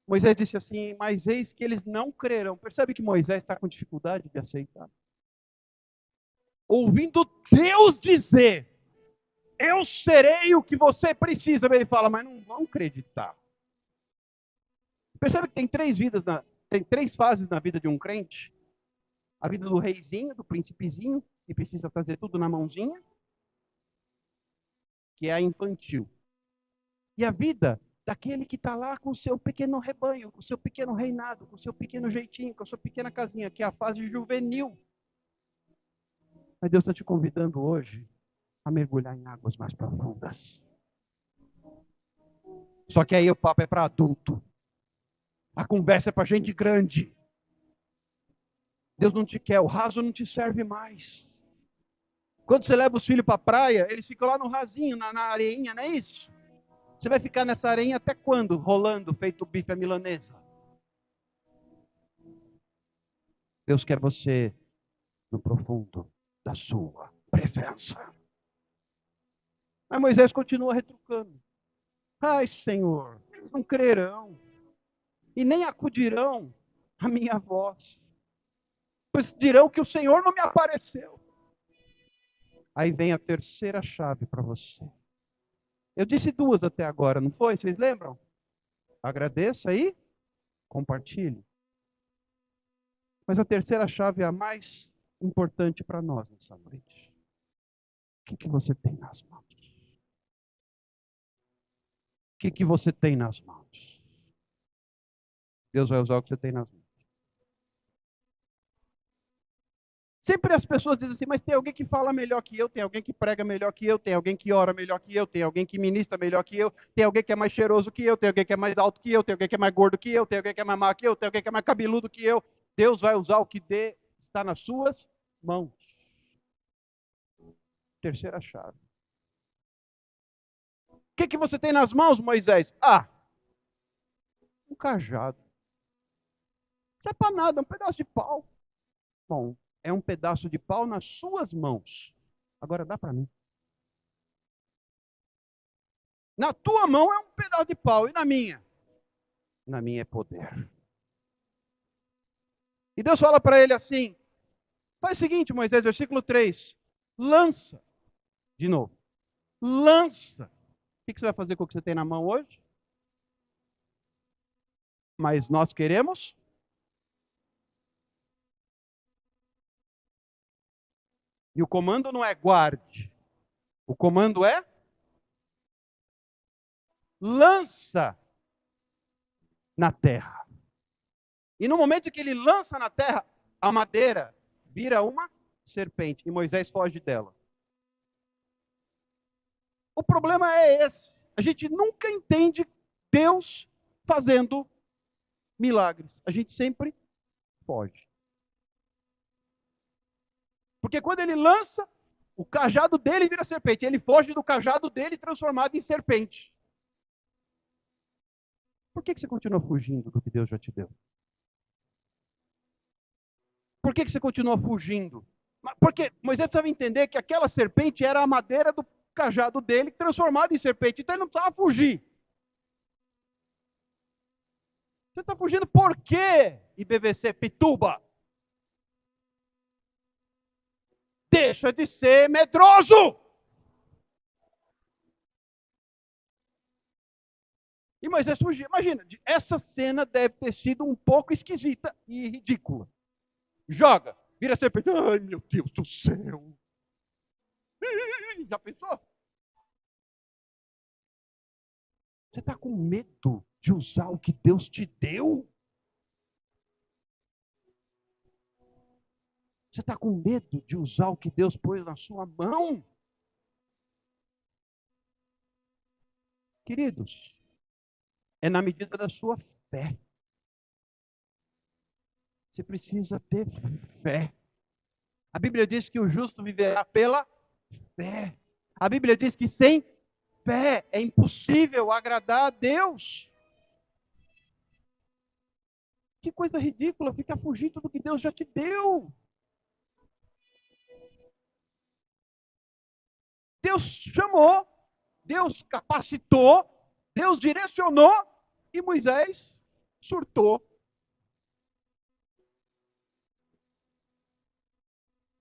Moisés disse assim, mas eis que eles não crerão. Percebe que Moisés está com dificuldade de aceitar. Ouvindo Deus dizer, eu serei o que você precisa. Ele fala, mas não vão acreditar. Percebe que tem três fases na vida de um crente? A vida do reizinho, do príncipezinho, que precisa fazer tudo na mãozinha, que é a infantil. E a vida daquele que está lá com o seu pequeno rebanho, com o seu pequeno reinado, com o seu pequeno jeitinho, com a sua pequena casinha, que é a fase juvenil. Mas Deus está te convidando hoje a mergulhar em águas mais profundas. Só que aí o papo é para adulto. A conversa é para gente grande. Deus não te quer, o raso não te serve mais. Quando você leva os filhos para a praia, eles ficam lá no rasinho, na areinha, não é isso? Você vai ficar nessa areinha até quando? Rolando, feito bife à milanesa. Deus quer você no profundo da sua presença. Mas Moisés continua retrucando. Ai, Senhor, eles não crerão. E nem acudirão à minha voz. Pois dirão que o Senhor não me apareceu. Aí vem a terceira chave para você. Eu disse 2 até agora, não foi? Vocês lembram? Agradeça aí, compartilhe. Mas a terceira chave é a mais importante para nós nessa noite. O que você tem nas mãos? O que você tem nas mãos? Deus vai usar o que você tem nas mãos. Sempre as pessoas dizem assim, mas tem alguém que fala melhor que eu, tem alguém que prega melhor que eu, tem alguém que ora melhor que eu, tem alguém que ministra melhor que eu, tem alguém que é mais cheiroso que eu, tem alguém que é mais alto que eu, tem alguém que é mais gordo que eu, tem alguém que é mais magro que eu, tem alguém que é mais cabeludo que eu. Deus vai usar o que está nas suas mãos. Terceira chave. O que você tem nas mãos, Moisés? Um cajado. Não é para nada, é um pedaço de pau. Bom, é um pedaço de pau nas suas mãos. Agora dá para mim. Na tua mão é um pedaço de pau, e na minha? Na minha é poder. E Deus fala para ele assim, faz o seguinte, Moisés, versículo 3, lança, de novo, lança. O que você vai fazer com o que você tem na mão hoje? Mas nós queremos e o comando não é guarde, o comando é lança na terra. E no momento que ele lança na terra, a madeira vira uma serpente e Moisés foge dela. O problema é esse. A gente nunca entende Deus fazendo milagres. A gente sempre foge. Porque quando ele lança, o cajado dele vira serpente. Ele foge do cajado dele transformado em serpente. Por que você continua fugindo do que Deus já te deu? Por que você continua fugindo? Porque Moisés precisava entender que aquela serpente era a madeira do cajado dele transformada em serpente. Então ele não precisava fugir. Você está fugindo por quê, IBVC Pituba? Deixa de ser medroso! E Moisés fugiu. Imagina, essa cena deve ter sido um pouco esquisita e ridícula. Joga, vira serpente. Ai, meu Deus do céu! Já pensou? Você está com medo de usar o que Deus te deu? Você está com medo de usar o que Deus pôs na sua mão? Queridos, é na medida da sua fé. Você precisa ter fé. A Bíblia diz que o justo viverá pela fé. A Bíblia diz que sem fé é impossível agradar a Deus. Que coisa ridícula ficar fugindo do que Deus já te deu. Deus chamou, Deus capacitou, Deus direcionou e Moisés surtou.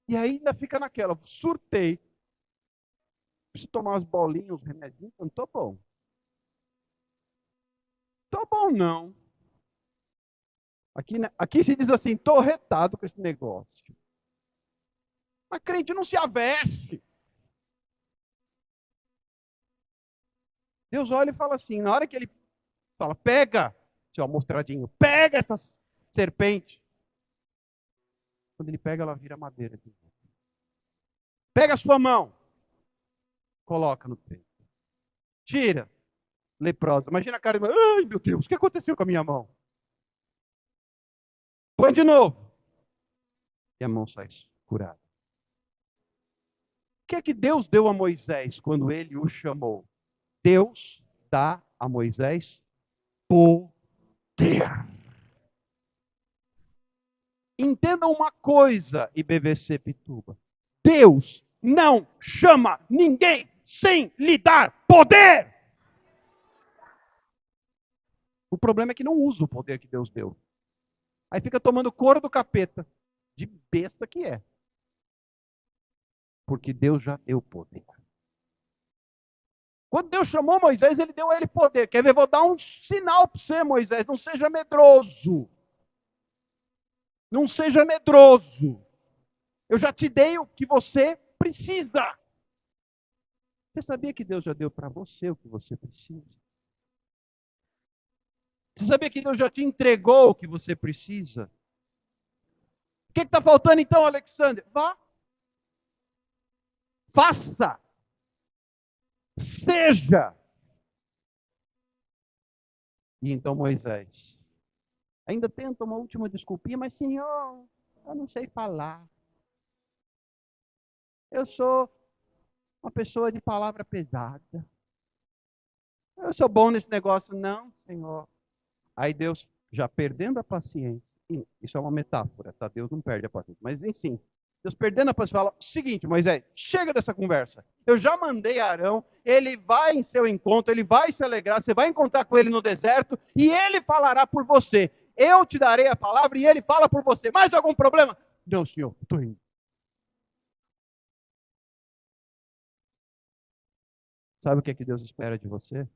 E aí ainda fica naquela, surtei. Preciso tomar umas bolinhas, uns remedinhos, não estou bom. Estou bom não. Aqui se diz assim, estou retado com esse negócio. Mas crente não se aveste. Deus olha e fala assim, na hora que ele fala, pega, seu amostradinho, pega essa serpente. Quando ele pega, ela vira madeira. Pega a sua mão, coloca no peito. Tira, leprosa. Imagina a cara de ai meu Deus, o que aconteceu com a minha mão? Põe de novo. E a mão sai curada. O que é que Deus deu a Moisés quando ele o chamou? Deus dá a Moisés poder. Entenda uma coisa, IBVC Pituba. Deus não chama ninguém sem lhe dar poder. O problema é que não usa o poder que Deus deu. Aí fica tomando couro do capeta, de besta que é. Porque Deus já deu poder. Quando Deus chamou Moisés, ele deu a ele poder. Quer ver? Vou dar um sinal para você, Moisés. Não seja medroso. Não seja medroso. Eu já te dei o que você precisa. Você sabia que Deus já deu para você o que você precisa? Você sabia que Deus já te entregou o que você precisa? O que está faltando então, Alexandre? Vá. Faça. Seja. E então Moisés ainda tenta uma última desculpinha, mas Senhor, eu não sei falar. Eu sou Uma pessoa de palavra pesada. Eu sou bom nesse negócio. Não, Senhor. Aí Deus, já perdendo a paciência, isso é uma metáfora, tá? Deus não perde a paciência. Mas, enfim, Deus perdendo a paciência, fala: seguinte, Moisés, chega dessa conversa. Eu já mandei Arão, ele vai em seu encontro, ele vai se alegrar, você vai encontrar com ele no deserto, e ele falará por você. Eu te darei a palavra e ele fala por você. Mais algum problema? Não, Senhor, estou indo. Sabe o que é que Deus espera de você?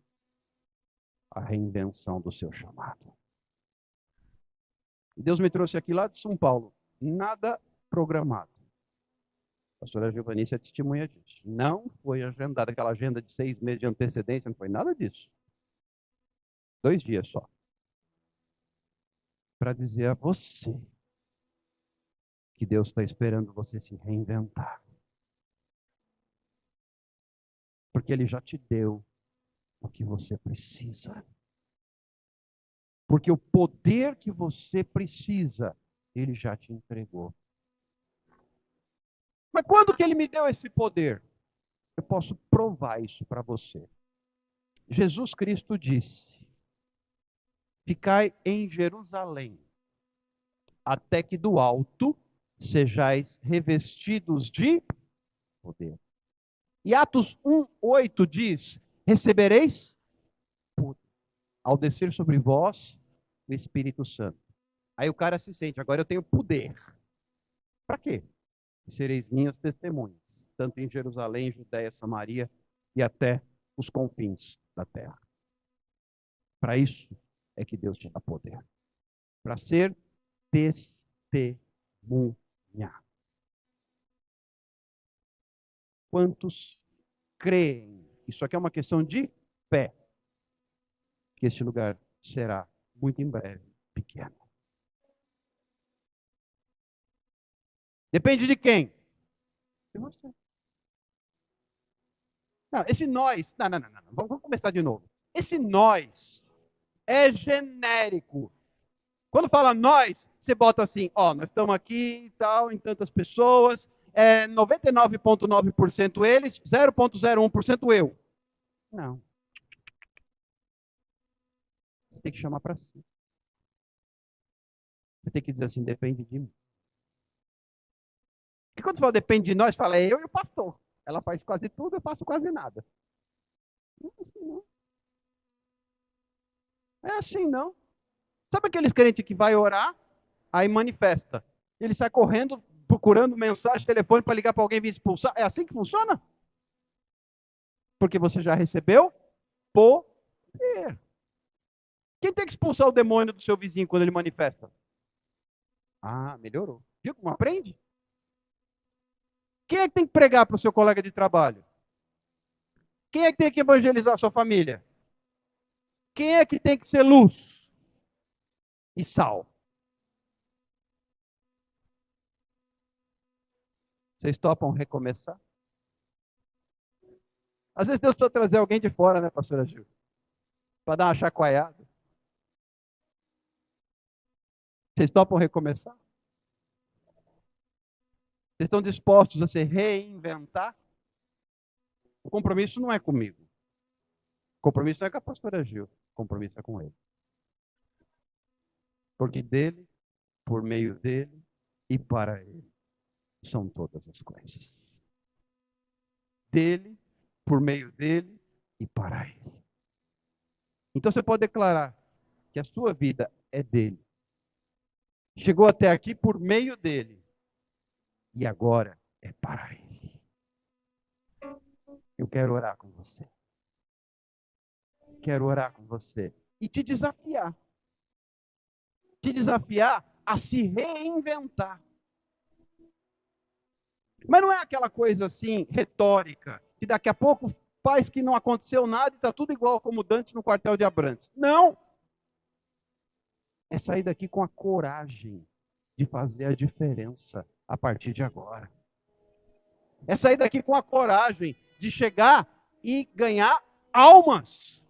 A reinvenção do seu chamado. Deus me trouxe aqui lá de São Paulo. Nada programado. A pastora Giovanice é testemunha disso. Não foi agendada aquela agenda de 6 meses de antecedência, não foi nada disso. 2 dias só. Para dizer a você que Deus está esperando você se reinventar. Porque Ele já te deu o que você precisa. Porque o poder que você precisa, Ele já te entregou. Mas quando que Ele me deu esse poder? Eu posso provar isso para você. Jesus Cristo disse: ficai em Jerusalém, até que do alto sejais revestidos de poder. E Atos 1:8 diz: recebereis poder ao descer sobre vós o Espírito Santo. Aí o cara se sente: agora eu tenho poder. Para quê? Sereis minhas testemunhas, tanto em Jerusalém, Judéia, Samaria e até os confins da terra. Para isso é que Deus te dá poder. Para ser testemunha. Quantos creem? Isso aqui é uma questão de fé. Que este lugar será, muito em breve, pequeno. Depende de quem? De você. Não, esse nós. Não. Vamos começar de novo. Esse nós é genérico. Quando fala nós, você bota assim: ó, nós estamos aqui e tal, em tantas pessoas, 99,9% eles, 0,01% eu. Não. Você tem que chamar para si. Você tem que dizer assim: depende de mim. Porque quando você fala depende de nós, fala: é eu e o pastor. Ela faz quase tudo, eu faço quase nada. Não é assim, não. É assim, não. Sabe aqueles crentes que vai orar, aí manifesta. Ele sai correndo, procurando mensagem, telefone para ligar para alguém e vir expulsar. É assim que funciona? Porque você já recebeu poder. Quem tem que expulsar o demônio do seu vizinho quando ele manifesta? Ah, melhorou. Viu como aprende? Quem é que tem que pregar para o seu colega de trabalho? Quem é que tem que evangelizar a sua família? Quem é que tem que ser luz e sal? Vocês topam recomeçar? Às vezes Deus precisa trazer alguém de fora, né, pastora Gil? Para dar uma chacoalhada. Vocês topam recomeçar? Vocês estão dispostos a se reinventar? O compromisso não é comigo. O compromisso não é com a pastora Gil. O compromisso é com ele. Porque dele, por meio dele e para ele são todas as coisas. Dele, por meio dele e para ele. Então você pode declarar que a sua vida é dele. Chegou até aqui por meio dele. E agora é para ele. Eu quero orar com você. Quero orar com você. E te desafiar. Te desafiar a se reinventar. Mas não é aquela coisa assim, retórica, que daqui a pouco faz que não aconteceu nada e está tudo igual como Dantes no quartel de Abrantes. Não! É sair daqui com a coragem de fazer a diferença a partir de agora. É sair daqui com a coragem de chegar e ganhar almas.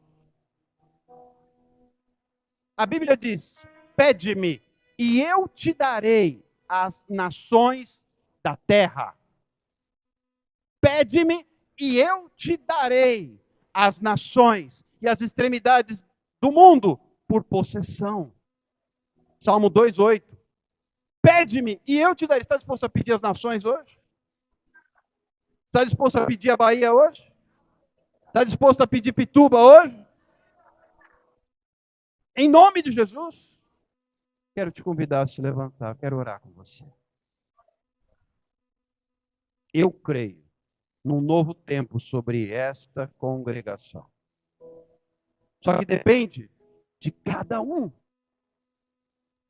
A Bíblia diz: pede-me e eu te darei as nações da terra. Pede-me e eu te darei as nações e as extremidades do mundo por possessão. Salmo 2:8. Pede-me e eu te darei. Está disposto a pedir as nações hoje? Está disposto a pedir a Bahia hoje? Está disposto a pedir Pituba hoje? Em nome de Jesus, quero te convidar a se levantar, quero orar com você. Eu creio num novo tempo sobre esta congregação. Só que depende de cada um.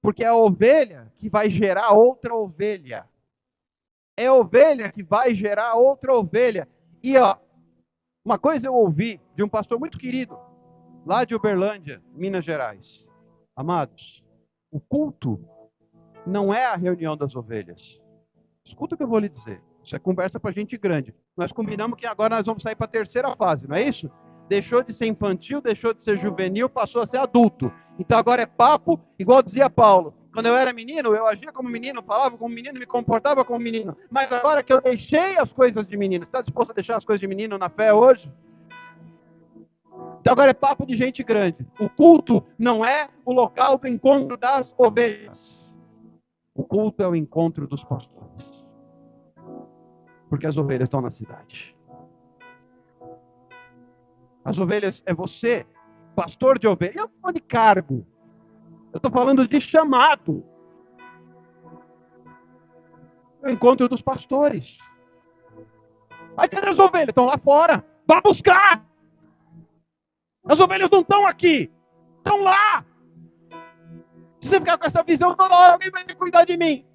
Porque é a ovelha que vai gerar outra ovelha. É a ovelha que vai gerar outra ovelha. E uma coisa eu ouvi de um pastor muito querido, lá de Uberlândia, Minas Gerais. Amados, o culto não é a reunião das ovelhas. Escuta o que eu vou lhe dizer. Isso é conversa para gente grande. Nós combinamos que agora nós vamos sair para a terceira fase, não é isso? Deixou de ser infantil, deixou de ser juvenil, passou a ser adulto. Então agora é papo, igual dizia Paulo. Quando eu era menino, eu agia como menino, falava como menino, me comportava como menino. Mas agora que eu deixei as coisas de menino, está disposto a deixar as coisas de menino na fé hoje? Então agora é papo de gente grande. O culto não é o local do encontro das ovelhas. O culto é o encontro dos pastores. Porque as ovelhas estão na cidade. As ovelhas é você, pastor de ovelhas. Eu não estou falando de cargo. Eu estou falando de chamado. É o encontro dos pastores. Aí cadê as ovelhas? Estão lá fora. Vá buscar. As ovelhas não estão aqui. Estão lá. Se você ficar com essa visão, toda hora alguém vai cuidar de mim.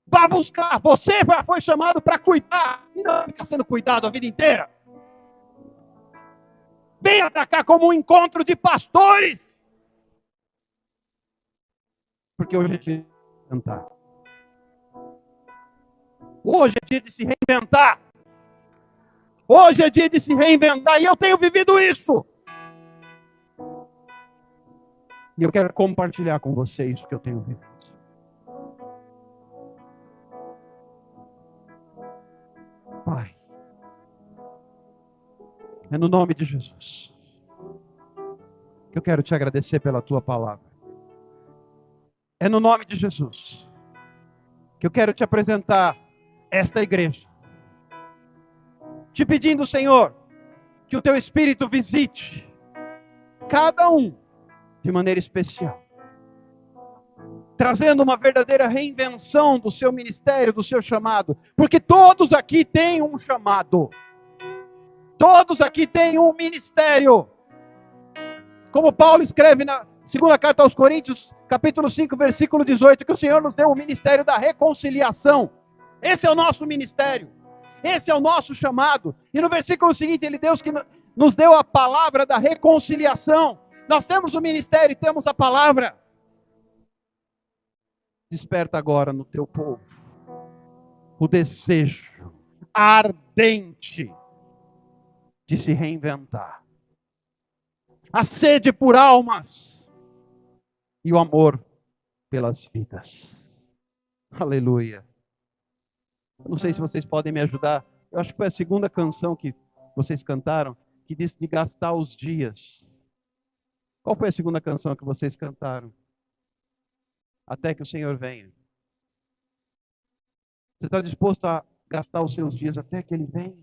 Vá buscar. Você foi chamado para cuidar. E não ficar sendo cuidado a vida inteira. Venha para cá como um encontro de pastores. Porque hoje é dia de reinventar. Hoje é dia de se reinventar. Hoje é dia de se reinventar. E eu tenho vivido isso. E eu quero compartilhar com vocês o que eu tenho vivido. Pai, é no nome de Jesus que eu quero te agradecer pela tua palavra. É no nome de Jesus que eu quero te apresentar esta igreja. Te pedindo, Senhor, que o teu Espírito visite cada um de maneira especial. Trazendo uma verdadeira reinvenção do seu ministério, do seu chamado. Porque todos aqui têm um chamado. Todos aqui têm um ministério. Como Paulo escreve na segunda carta aos Coríntios, capítulo 5, versículo 18, que o Senhor nos deu o ministério da reconciliação. Esse é o nosso ministério. Esse é o nosso chamado. E no versículo seguinte, ele nos deu a palavra da reconciliação. Nós temos o ministério e temos a palavra. Desperta agora no teu povo o desejo ardente de se reinventar. A sede por almas e o amor pelas vidas. Aleluia. Eu não sei se vocês podem me ajudar. Eu acho que foi a segunda canção que vocês cantaram, que diz de gastar os dias. Qual foi a segunda canção que vocês cantaram? Até que o Senhor venha. Você está disposto a gastar os seus dias até que Ele venha?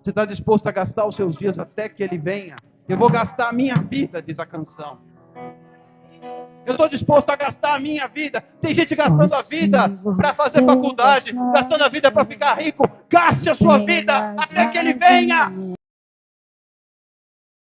Você está disposto a gastar os seus dias até que Ele venha? Eu vou gastar a minha vida, diz a canção. Eu estou disposto a gastar a minha vida. Tem gente gastando a vida para fazer faculdade, gastando a vida para ficar rico. Gaste a sua vida até que Ele venha.